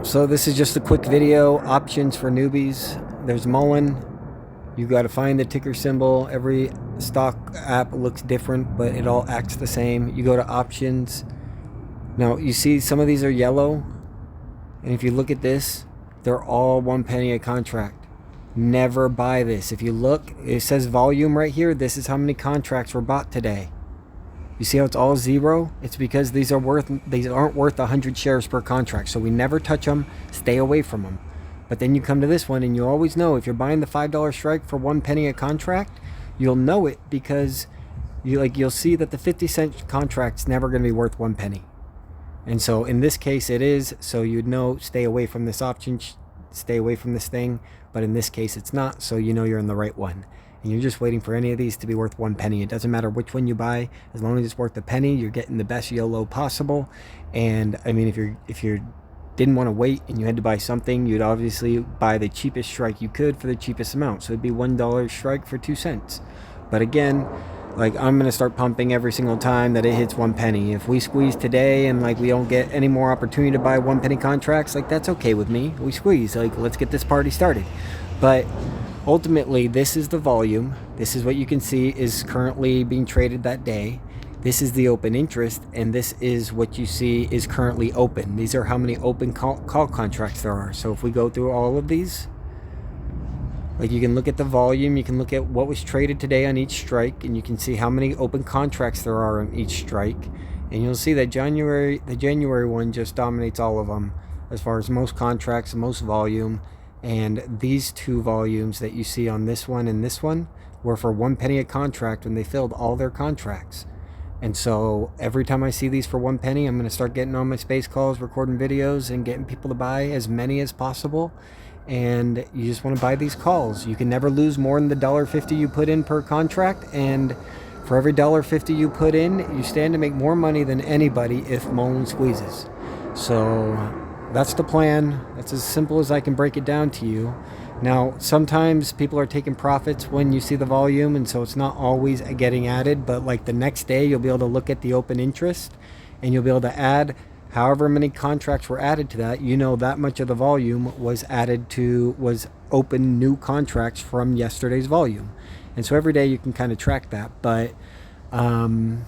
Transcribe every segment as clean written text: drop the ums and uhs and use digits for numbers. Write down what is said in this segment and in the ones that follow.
So this is just a quick video, options for newbies. There's MULN. You got to find the ticker symbol. Every stock app looks different, but it all acts the same. You go to options. Now you see some of these are yellow, and if you look at this, they're all 1 penny a contract. Never buy this. If you look, it says volume right here. This is how many contracts were bought today. You see how it's all zero? It's because these aren't worth 100 shares per contract. So we never touch them. Stay away from them. But then you come to this one, and you always know if you're buying the $5 strike for 1 penny a contract, you'll know it because you'll see that the 50-cent contract's never going to be worth 1 penny. And so in this case it is, so you'd know, stay away from this option, stay away from this thing. But in this case it's not, so you know you're in the right one. And you're just waiting for any of these to be worth 1 penny. It doesn't matter which one you buy, as long as it's worth a penny, you're getting the best YOLO possible. And I mean, if you didn't want to wait and you had to buy something, you'd obviously buy the cheapest strike you could for the cheapest amount. So it'd be $1 strike for 2 cents. But again, like, I'm gonna start pumping every single time that it hits 1 penny. If we squeeze today and like we don't get any more opportunity to buy 1 penny contracts, like, that's okay with me. We squeeze, like, let's get this party started. But ultimately, this is the volume. This is what you can see is currently being traded that day. This is the open interest, and this is what you see is currently open. These are how many open call contracts there are. So if we go through all of these, like, you can look at the volume, you can look at what was traded today on each strike, and you can see how many open contracts there are on each strike. And you'll see that the January one just dominates all of them as far as most contracts, most volume. And these two volumes that you see on this one and this one were for 1 penny a contract when they filled all their contracts. And so every time I see these for 1 penny, I'm going to start getting on my space calls, recording videos, and getting people to buy as many as possible. And you just want to buy these calls. You can never lose more than the $1.50 you put in per contract. And for every $1.50 you put in, you stand to make more money than anybody if MULN squeezes. So that's the plan. That's as simple as I can break it down to you. Now, sometimes people are taking profits when you see the volume, and so it's not always getting added, but like the next day you'll be able to look at the open interest and you'll be able to add however many contracts were added to that. You know that much of the volume was open new contracts from yesterday's volume. And so every day you can kind of track that. But the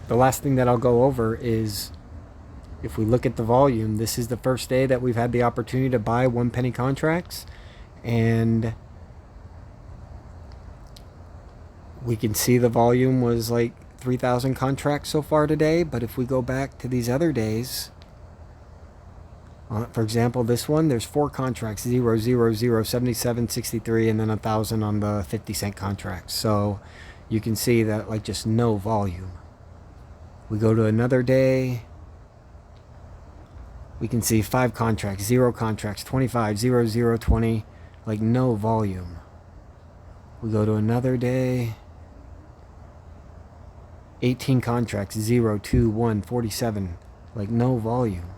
last thing that I'll go over is, if we look at the volume, this is the first day that we've had the opportunity to buy 1 penny contracts, and we can see the volume was like 3,000 contracts so far today. But if we go back to these other days, for example, this one, there's 4 contracts, 0, 0, 0, 77, 63, and then 1,000 on the 50-cent contracts. So you can see that, like, just no volume. We go to another day, we can see 5 contracts, 0 contracts, 25, 0, 0, 20, like no volume. We go to another day, 18 contracts, 0, 2, 1, 47, like no volume.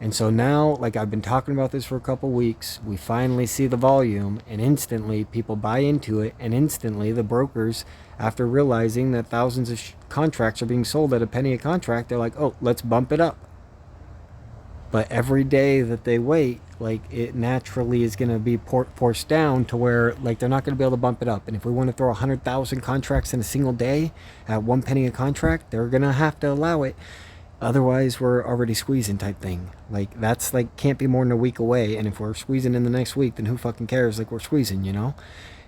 And so now, like, I've been talking about this for a couple weeks, we finally see the volume, and instantly people buy into it, and instantly the brokers, after realizing that thousands of contracts are being sold at a penny a contract, they're like, oh, let's bump it up. But every day that they wait, like, it naturally is going to be forced down to where, like, they're not going to be able to bump it up. And if we want to throw 100,000 contracts in a single day at 1 penny a contract, they're going to have to allow it. Otherwise, we're already squeezing type thing. Like, that's, like, can't be more than a week away. And if we're squeezing in the next week, then who fucking cares? Like, we're squeezing, you know?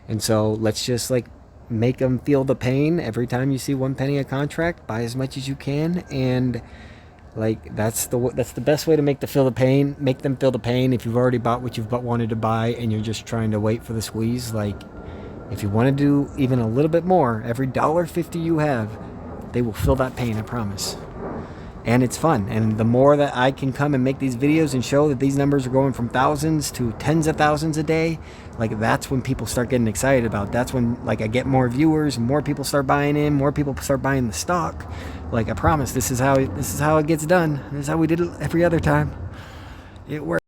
And so let's just, like, make them feel the pain every time you see 1 penny a contract. Buy as much as you can, and like, that's the best way to make them feel the pain. If you've already bought what you've wanted to buy and you're just trying to wait for the squeeze, like, if you want to do even a little bit more, every $1.50 you have, they will feel that pain, I promise. And it's fun. And the more that I can come and make these videos and show that these numbers are going from thousands to tens of thousands a day, like, that's when people start getting excited about. That's when, like, I get more viewers, more people start buying in, more people start buying the stock. Like, I promise, this is how it gets done. This is how we did it every other time. It works.